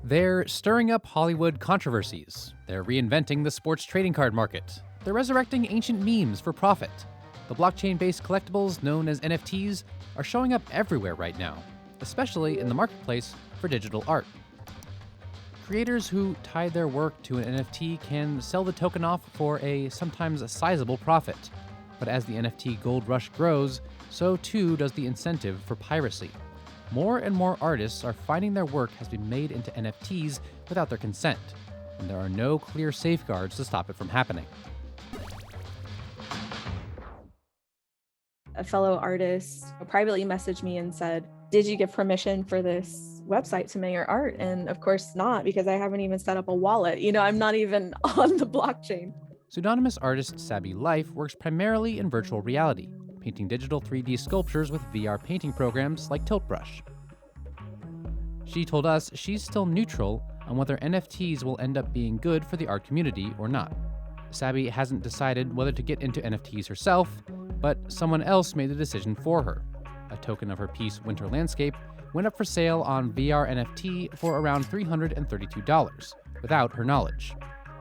They're stirring up Hollywood controversies. They're reinventing the sports trading card market. They're resurrecting ancient memes for profit. The blockchain-based collectibles known as NFTs are showing up everywhere right now, especially in the marketplace for digital art. Creators who tie their work to an NFT can sell the token off for a sometimes sizable profit. But as the NFT gold rush grows, so too does the incentive for piracy. More and more artists are finding their work has been made into NFTs without their consent, and there are no clear safeguards to stop it from happening. A fellow artist privately messaged me and said, "Did you give permission for this website to make your art?" And of course not, because I haven't even set up a wallet. I'm not even on the blockchain. Pseudonymous artist Sabby Life works primarily in virtual reality, painting digital 3D sculptures with VR painting programs like Tiltbrush. She told us she's still neutral on whether NFTs will end up being good for the art community or not. Sabby hasn't decided whether to get into NFTs herself, but someone else made the decision for her. A token of her piece, Winter Landscape, went up for sale on VR NFT for around $332, without her knowledge.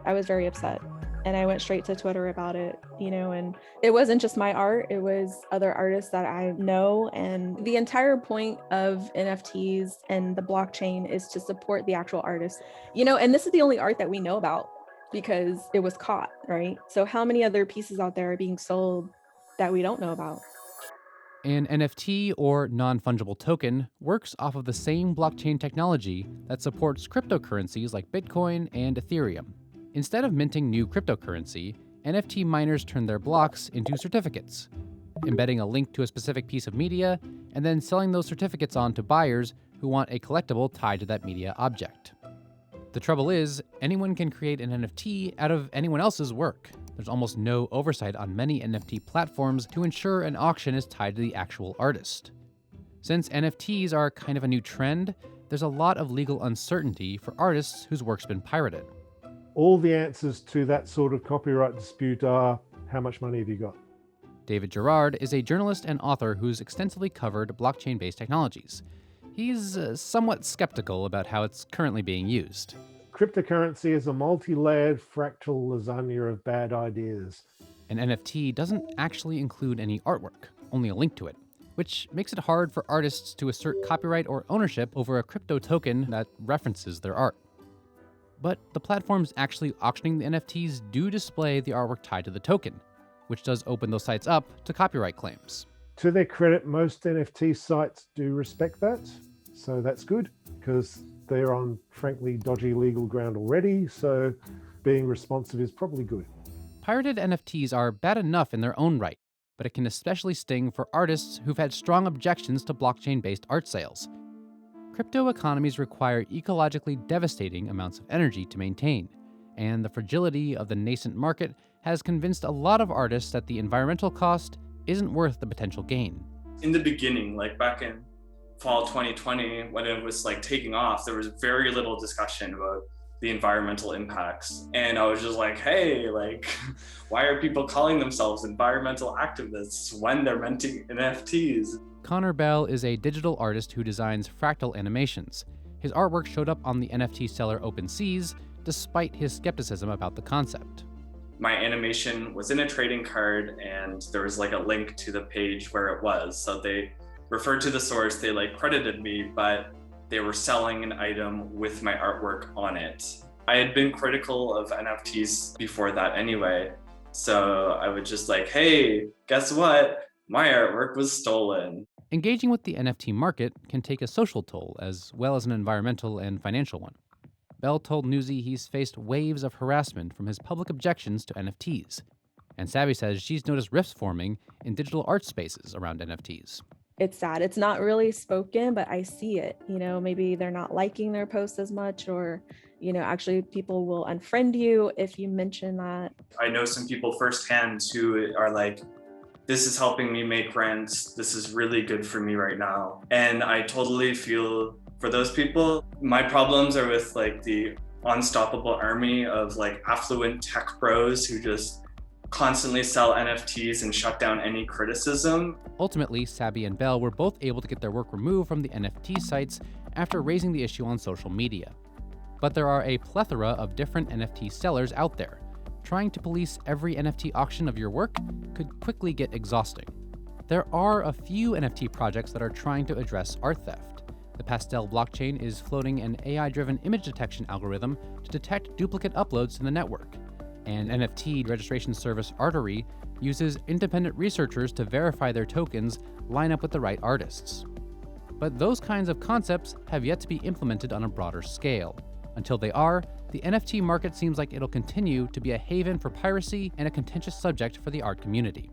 I was very upset, and I went straight to Twitter about it, and it wasn't just my art, it was other artists that I know. And the entire point of NFTs and the blockchain is to support the actual artist, and this is the only art that we know about because it was caught, right? So how many other pieces out there are being sold that we don't know about? An NFT, or non-fungible token, works off of the same blockchain technology that supports cryptocurrencies like Bitcoin and Ethereum. Instead of minting new cryptocurrency, NFT miners turn their blocks into certificates, embedding a link to a specific piece of media, and then selling those certificates on to buyers who want a collectible tied to that media object. The trouble is, anyone can create an NFT out of anyone else's work. There's almost no oversight on many NFT platforms to ensure an auction is tied to the actual artist. Since NFTs are kind of a new trend, there's a lot of legal uncertainty for artists whose work's been pirated. All the answers to that sort of copyright dispute are, how much money have you got? David Gerard is a journalist and author who's extensively covered blockchain-based technologies. He's somewhat skeptical about how it's currently being used. Cryptocurrency is a multi-layered fractal lasagna of bad ideas. An NFT doesn't actually include any artwork, only a link to it, which makes it hard for artists to assert copyright or ownership over a crypto token that references their art. But the platforms actually auctioning the NFTs do display the artwork tied to the token, which does open those sites up to copyright claims. To their credit, most NFT sites do respect that, so that's good, because they're on, frankly, dodgy legal ground already, so being responsive is probably good. Pirated NFTs are bad enough in their own right, but it can especially sting for artists who've had strong objections to blockchain-based art sales. Crypto economies require ecologically devastating amounts of energy to maintain, and the fragility of the nascent market has convinced a lot of artists that the environmental cost isn't worth the potential gain. In the beginning, like back in fall 2020, when it was taking off, there was very little discussion about the environmental impacts. And I was just like, hey, why are people calling themselves environmental activists when they're minting NFTs? Connor Bell is a digital artist who designs fractal animations. His artwork showed up on the NFT seller OpenSeas, despite his skepticism about the concept. My animation was in a trading card, and there was a link to the page where it was. So they referred to the source, they credited me, but they were selling an item with my artwork on it. I had been critical of NFTs before that anyway. So I was just hey, guess what? My artwork was stolen. Engaging with the NFT market can take a social toll as well as an environmental and financial one. Bell told Newsy he's faced waves of harassment from his public objections to NFTs. And Sabby says she's noticed rifts forming in digital art spaces around NFTs. It's sad. It's not really spoken, but I see it. Maybe they're not liking their posts as much, or, actually people will unfriend you if you mention that. I know some people firsthand who are this is helping me make rent. This is really good for me right now. And I totally feel for those people. My problems are with the unstoppable army of affluent tech bros who just constantly sell NFTs and shut down any criticism. Ultimately, Sabby and Bell were both able to get their work removed from the NFT sites after raising the issue on social media. But there are a plethora of different NFT sellers out there. Trying to police every NFT auction of your work could quickly get exhausting. There are a few NFT projects that are trying to address art theft. The Pastel blockchain is floating an AI-driven image detection algorithm to detect duplicate uploads to the network. And NFT registration service Artery uses independent researchers to verify their tokens line up with the right artists. But those kinds of concepts have yet to be implemented on a broader scale. Until they are, the NFT market seems like it'll continue to be a haven for piracy and a contentious subject for the art community.